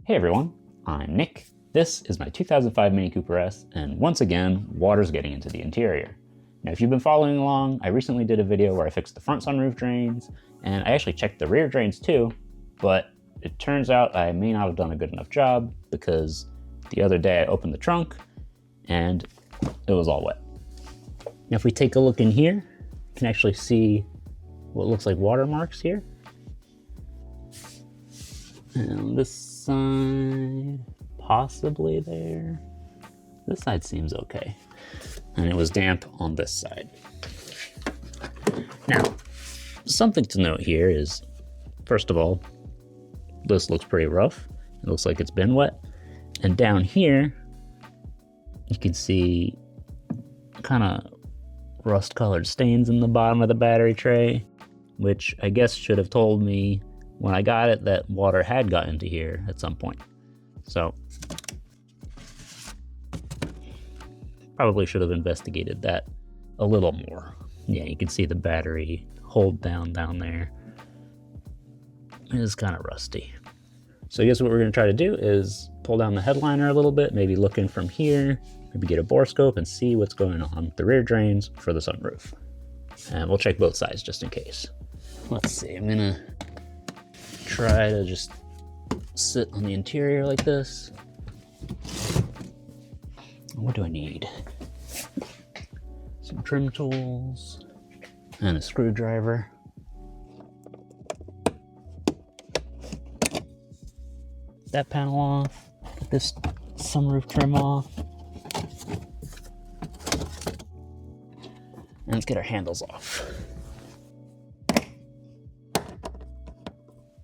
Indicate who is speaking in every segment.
Speaker 1: Hey everyone, I'm Nick. This is my 2005 Mini Cooper S, and once again, water's getting into the interior. Now if you've been following along, I recently did a video where I fixed the front sunroof drains, and I actually checked the rear drains too, but it turns out I may not have done a good enough job because the other day I opened the trunk and it was all wet. Now if we take a look in here, you can actually see what looks like watermarks here. And this side, possibly there. This side seems okay. And it was damp on this side. Now, something to note here is, first of all, this looks pretty rough. It looks like it's been wet. And down here, you can see kind of rust-colored stains in the bottom of the battery tray, which I guess should have told me when I got it that water had got into here at some point. So probably should have investigated that a little more. Yeah, you can see the battery hold down there. It is kind of rusty. So I guess what we're going to try to do is pull down the headliner a little bit, maybe look in from here, maybe get a borescope and see what's going on with the rear drains for the sunroof. And we'll check both sides just in case. Let's see, I'm gonna try to just sit on the interior like this. What do I need? Some trim tools and a screwdriver. Get that panel off, get this sunroof trim off. And let's get our handles off.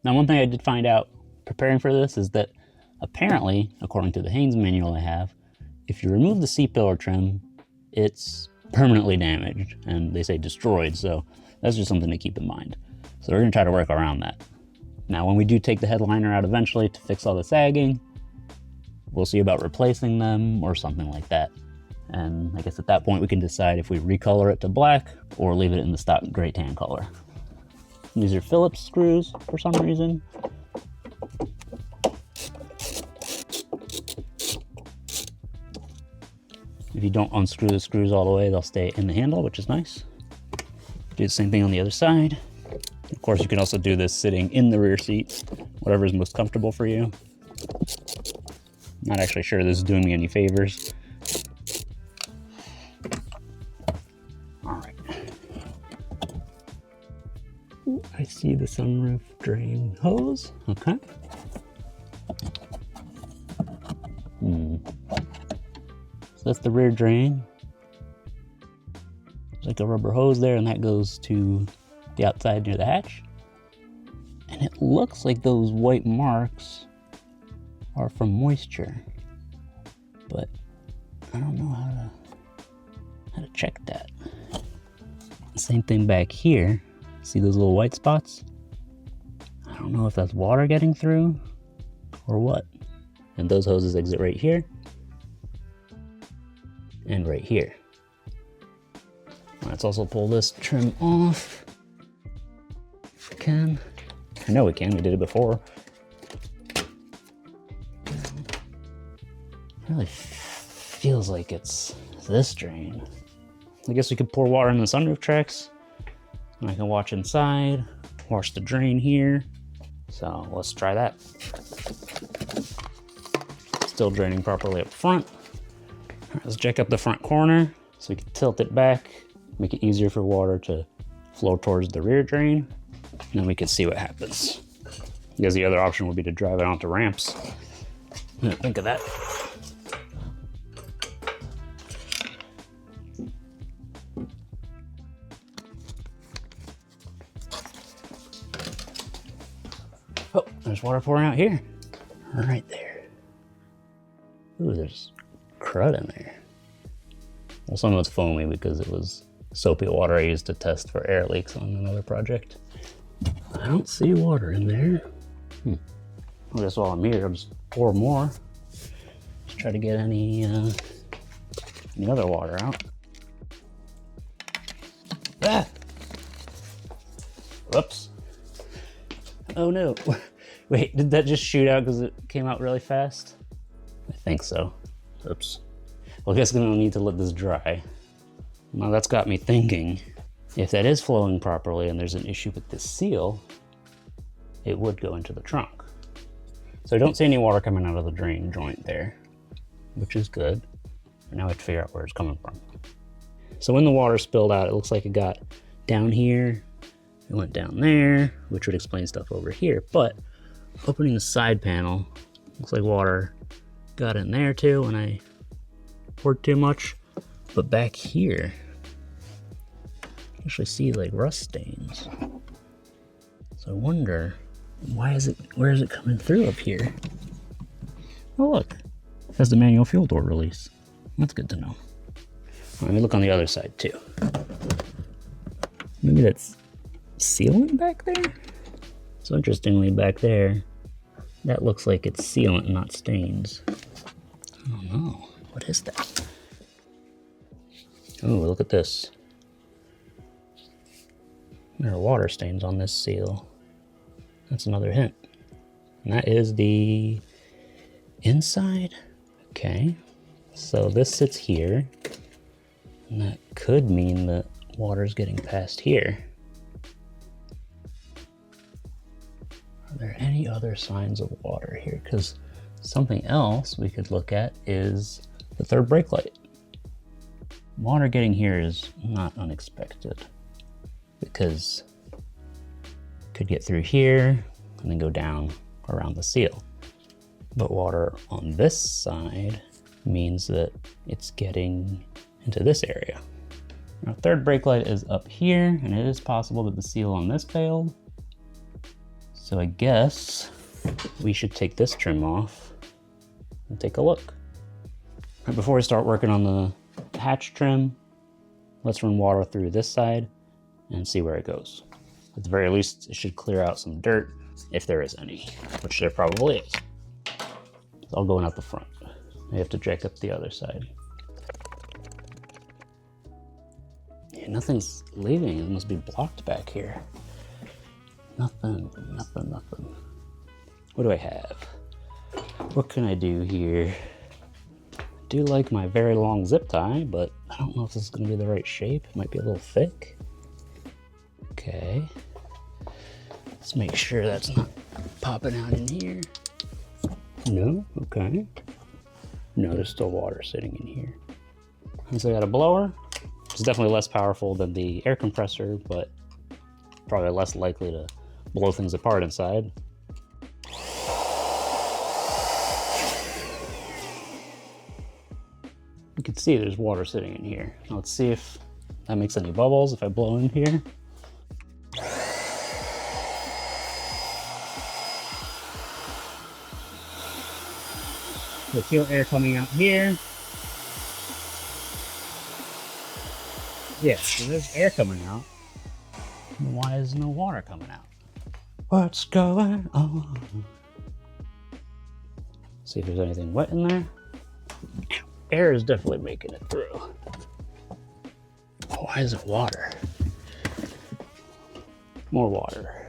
Speaker 1: Now, one thing I did find out preparing for this is that apparently, according to the Haynes manual I have, if you remove the seat pillar trim, it's permanently damaged, and they say destroyed, so that's just something to keep in mind. So we're gonna try to work around that. Now, when we do take the headliner out eventually to fix all the sagging, we'll see about replacing them or something like that. And I guess at that point we can decide if we recolor it to black or leave it in the stock gray tan color. These are Phillips screws for some reason. If you don't unscrew the screws all the way, they'll stay in the handle, which is nice. Do the same thing on the other side. Of course, you can also do this sitting in the rear seat, whatever is most comfortable for you. Not actually sure this is doing me any favors. I see the sunroof drain hose. Okay. So that's the rear drain. There's like a rubber hose there, and that goes to the outside near the hatch. And it looks like those white marks are from moisture, but I don't know how to check that. Same thing back here. See those little white spots? I don't know if that's water getting through or what. And those hoses exit right here and right here. Let's also pull this trim off. If we can. I know we can, we did it before. It really feels like it's this drain. I guess we could pour water in the sunroof tracks. And I can watch inside, wash the drain here. So let's try that. Still draining properly up front. All right, let's jack up the front corner so we can tilt it back, make it easier for water to flow towards the rear drain. And then we can see what happens. Because the other option would be to drive it onto ramps. Think of that. Oh, there's water pouring out here. Right there. Ooh, there's crud in there. Well, some of it's foamy because it was soapy water I used to test for air leaks on another project. I don't see water in there. I guess while I'm here, I'll just pour more. Just try to get any other water out. Ah! Whoops. Oh no. Wait, did that just shoot out because it came out really fast? I think so. Oops. Well, I guess I'm gonna need to let this dry. Now that's got me thinking, if that is flowing properly and there's an issue with this seal, it would go into the trunk. So I don't see any water coming out of the drain joint there, which is good. Now I have to figure out where it's coming from. So when the water spilled out, it looks like it got down here, it went down there, which would explain stuff over here. But opening the side panel, looks like water got in there too when I poured too much. But back here, I actually see like rust stains. So I wonder, where is it coming through up here? Oh look, it has the manual fuel door release. That's good to know. Let me look on the other side too. Maybe that's sealant back there? So interestingly, back there, that looks like it's sealant, not stains. I don't know. What is that? Oh, look at this. There are water stains on this seal. That's another hint. And that is the inside. Okay. So this sits here. And that could mean that water's getting past here. Are there any other signs of water here? Because something else we could look at is the third brake light. Water getting here is not unexpected because it could get through here and then go down around the seal. But water on this side means that it's getting into this area. Our third brake light is up here, and it is possible that the seal on this failed. So I guess we should take this trim off and take a look. Right before we start working on the hatch trim, let's run water through this side and see where it goes. At the very least, it should clear out some dirt, if there is any, which there probably is. It's all going out the front. I have to jack up the other side. Yeah, nothing's leaving. It must be blocked back here. Nothing. What do I have? What can I do here? I do like my very long zip tie, but I don't know if this is going to be the right shape. It might be a little thick. Okay. Let's make sure that's not popping out in here. No? Okay. No, there's still water sitting in here. So I got a blower. It's definitely less powerful than the air compressor, but probably less likely to blow things apart inside. You can see there's water sitting in here. Now let's see if that makes any bubbles if I blow in here. The fuel air coming out here. Yeah, so there's air coming out. Why is no water coming out? What's going on? See if there's anything wet in there. Air is definitely making it through. Why is it water? More water.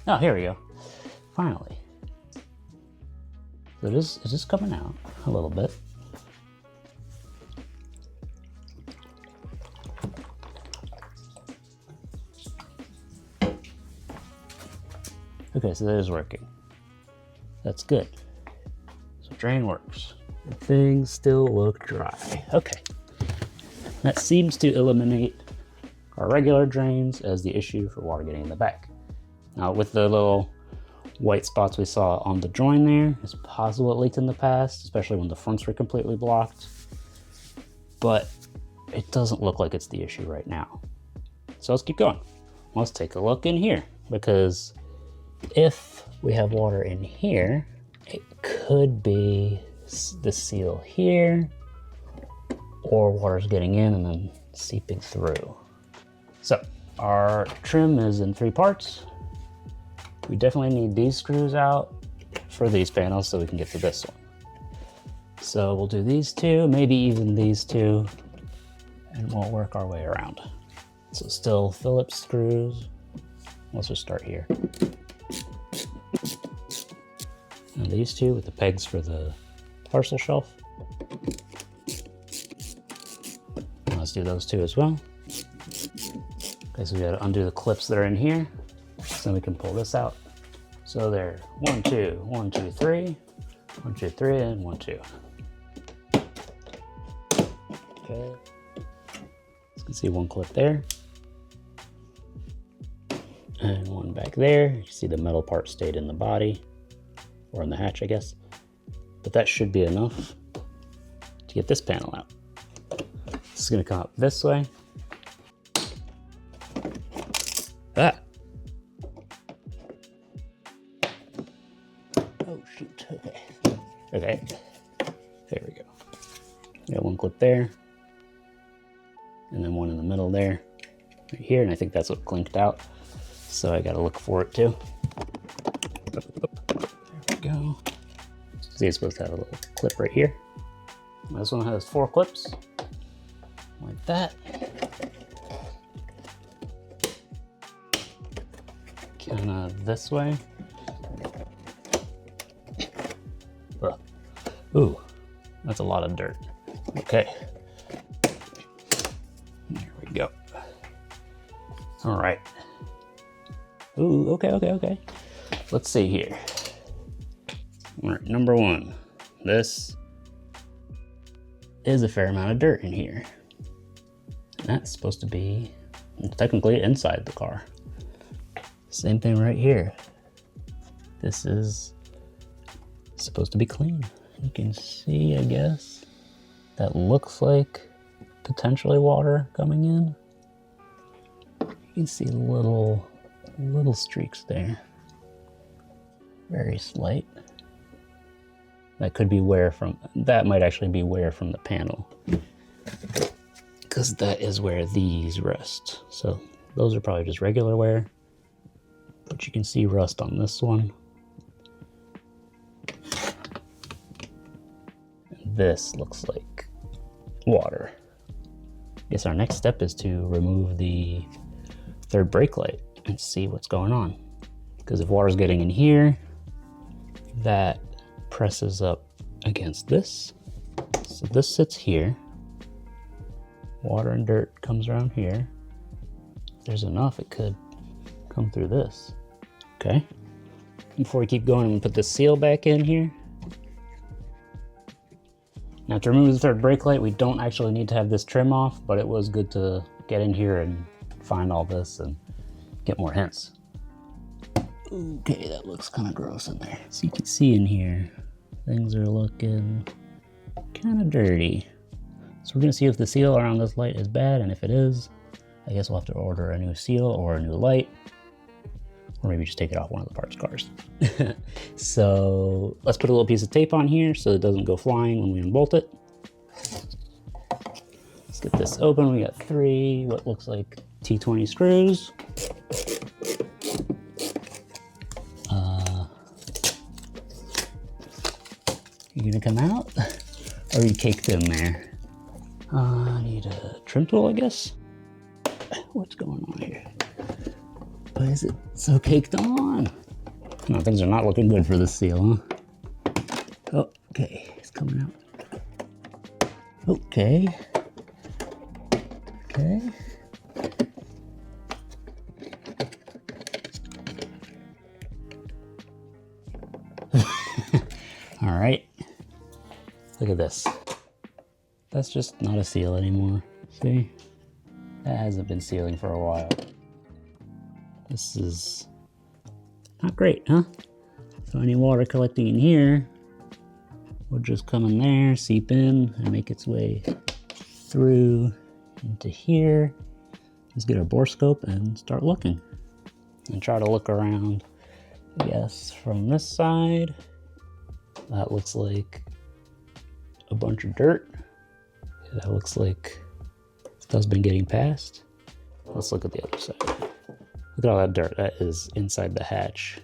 Speaker 1: Oh, here we go. Finally. So it is coming out a little bit. Okay, so that is working. That's good. So drain works. Things still look dry. Okay. That seems to eliminate our regular drains as the issue for water getting in the back. Now with the little white spots we saw on the join there, it's possible it leaked in the past, especially when the fronts were completely blocked. But it doesn't look like it's the issue right now. So let's keep going. Let's take a look in here, because if we have water in here, it could be the seal here, or water's getting in and then seeping through. So our trim is in 3 parts. We definitely need these screws out for these panels so we can get to this one. So we'll do these 2, maybe even these 2, and we'll work our way around. So still Phillips screws let's just start here. And these two with the pegs for the parcel shelf. And let's do those two as well. Okay, so we gotta undo the clips that are in here. So we can pull this out. So they're 1, 2, 1, 2, 3, 1, 2, 3, and 1, 2. Okay. You can see one clip there. And one back there. You see the metal part stayed in the body, or in the hatch, I guess. But that should be enough to get this panel out. This is gonna come up this way. Ah! Oh shoot, okay. Okay, there we go. Got one clip there, and then one in the middle there, right here, and I think that's what clinked out. So I gotta look for it too. There we go. See, it's supposed to have a little clip right here. This one has 4 clips, like that. Kind of this way. Ugh. Ooh, that's a lot of dirt. Okay. There we go. All right. Ooh, okay. Let's see here. All right, number 1. This is a fair amount of dirt in here. And that's supposed to be technically inside the car. Same thing right here. This is supposed to be clean. You can see, I guess, that looks like potentially water coming in. You can see little streaks there. Very slight. That could be wear from, that might actually be wear from the panel, because that is where these rest. So those are probably just regular wear, but you can see rust on this one. And this looks like water. I guess our next step is to remove the third brake light and see what's going on. Because if water's getting in here, that presses up against this. So this sits here. Water and dirt comes around here. If there's enough, it could come through this. Okay. Before we keep going, I'm gonna put this seal back in here. Now to remove the third brake light, we don't actually need to have this trim off, but it was good to get in here and find all this and get more hints. Okay, that looks kind of gross in there. So you can see in here, things are looking kind of dirty. So we're gonna see if the seal around this light is bad, and if it is, I guess we'll have to order a new seal or a new light, or maybe just take it off one of the parts cars. So let's put a little piece of tape on here so it doesn't go flying when we unbolt it. Let's get this open. We got 3 what looks like T20 screws. You gonna come out? Or are you caked in there? I need a trim tool, I guess. What's going on here? Why is it so caked on? No, things are not looking good for this seal, huh? Oh, okay, it's coming out. Okay. Okay. All right. Look at this. That's just not a seal anymore. See? That hasn't been sealing for a while. This is not great, huh? So any water collecting in here will just come in there, seep in, and make its way through into here. Let's get our borescope and start looking. And try to look around, I guess, from this side. That looks like a bunch of dirt. That looks like stuff's been getting passed. Let's look at the other side. Look at all that dirt. That is inside the hatch.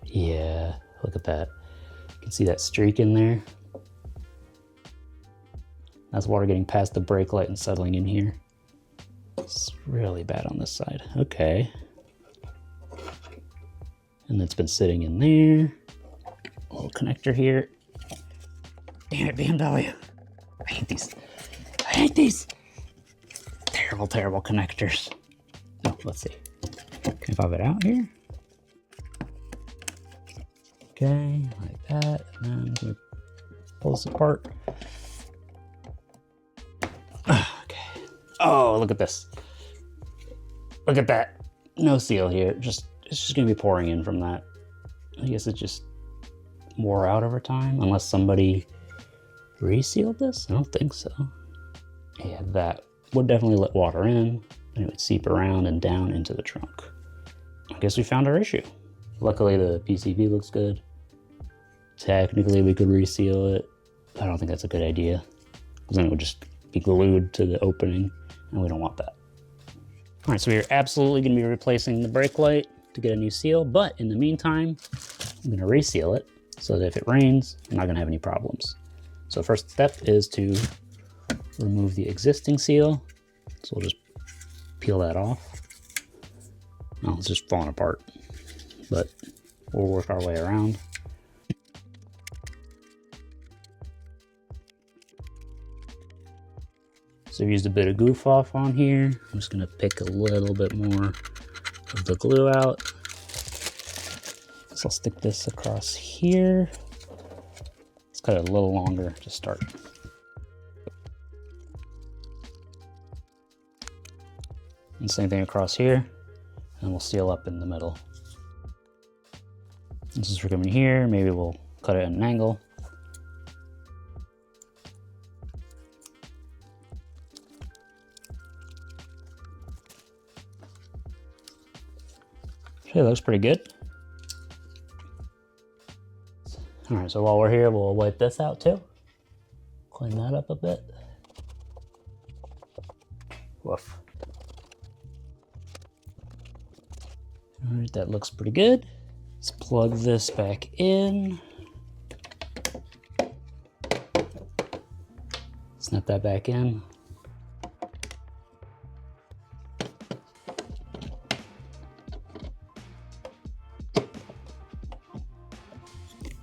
Speaker 1: Yeah, look at that. You can see that streak in there. That's water getting past the brake light and settling in here. It's really bad on this side. Okay. and it's been sitting in there. A little connector here. Damn it, BMW. I hate these. I hate these. Terrible, terrible connectors. Oh, let's see. Can I pop it out here? Okay, like that. And then pull this apart. Okay. Oh, look at this. Look at that. No seal here. It's just gonna be pouring in from that. I guess it just wore out over time, unless somebody resealed this? I don't think so. Yeah, that would definitely let water in, and it would seep around and down into the trunk. I guess we found our issue. Luckily, the PCB looks good. Technically, we could reseal it. I don't think that's a good idea, because then it would just be glued to the opening, and we don't want that. All right, so we're absolutely gonna be replacing the brake light to get a new seal, but in the meantime, I'm gonna reseal it so that if it rains, I'm not gonna have any problems. So first step is to remove the existing seal. So we'll just peel that off. Oh, it's just falling apart, but we'll work our way around. So I've used a bit of goof off on here. I'm just gonna pick a little bit more of the glue out. So I'll stick this across here. Let's cut it a little longer to start. And same thing across here, and we'll seal up in the middle. This is for coming here, maybe we'll cut it at an angle. Okay, looks pretty good. All right, so while we're here, we'll wipe this out too. Clean that up a bit. Woof. All right, that looks pretty good. Let's plug this back in. Snap that back in.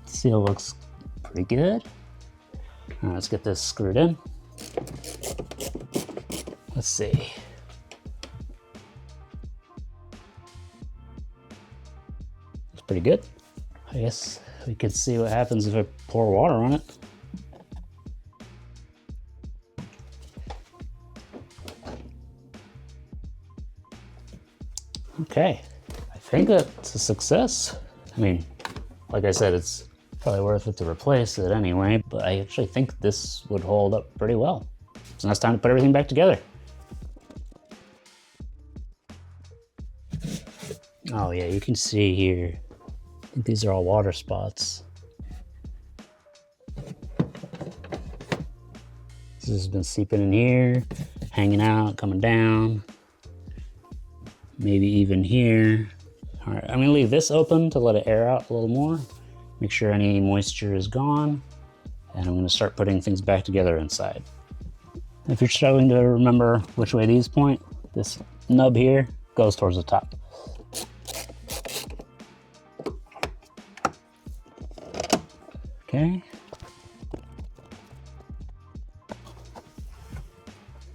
Speaker 1: Seal looks pretty good. All right, let's get this screwed in. Let's see. Looks pretty good. I guess we could see what happens if I pour water on it. Okay, I think that's a success. I mean, like I said, it's probably worth it to replace it anyway, but I actually think this would hold up pretty well. So now it's time to put everything back together. Oh yeah, you can see here, I think these are all water spots. This has been seeping in here, hanging out, coming down, maybe even here. All right, I'm gonna leave this open to let it air out a little more. Make sure any moisture is gone, and I'm gonna start putting things back together inside. If you're struggling to remember which way these point, this nub here goes towards the top. Okay.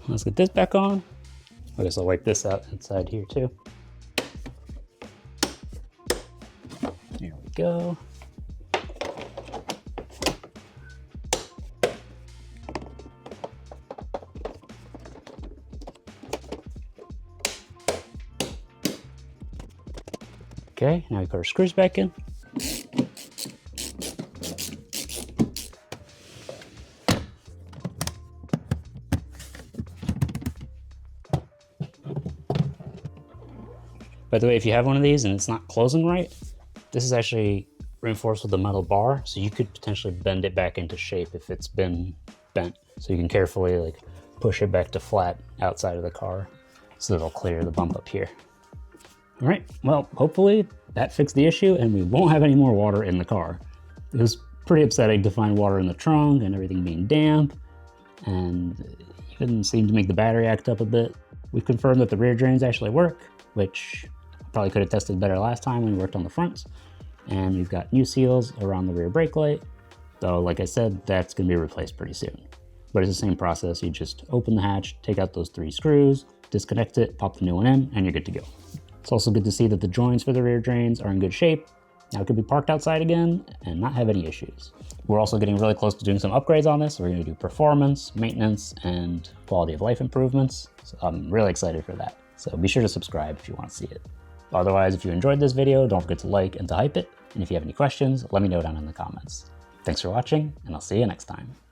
Speaker 1: Let's get this back on. I guess I'll wipe this out inside here too. There we go. Okay, now we put our screws back in. By the way, if you have one of these and it's not closing right, this is actually reinforced with a metal bar, so you could potentially bend it back into shape if it's been bent. So you can carefully like push it back to flat outside of the car so it'll clear the bump up here. All right, well, hopefully that fixed the issue and we won't have any more water in the car. It was pretty upsetting to find water in the trunk and everything being damp, and even seemed to make the battery act up a bit. We've confirmed that the rear drains actually work, which Probably could have tested better last time when we worked on the fronts. And we've got new seals around the rear brake light, though like I said, that's going to be replaced pretty soon. But it's the same process. You just open the hatch, take out those 3 screws, disconnect it, pop the new one in, and you're good to go. It's also good to see that the joints for the rear drains are in good shape. Now it could be parked outside again and not have any issues. We're also getting really close to doing some upgrades on this. We're going to do performance, maintenance, and quality of life improvements. So I'm really excited for that. So be sure to subscribe if you want to see it. Otherwise, if you enjoyed this video, don't forget to like and to hype it. And if you have any questions, let me know down in the comments. Thanks for watching, and I'll see you next time.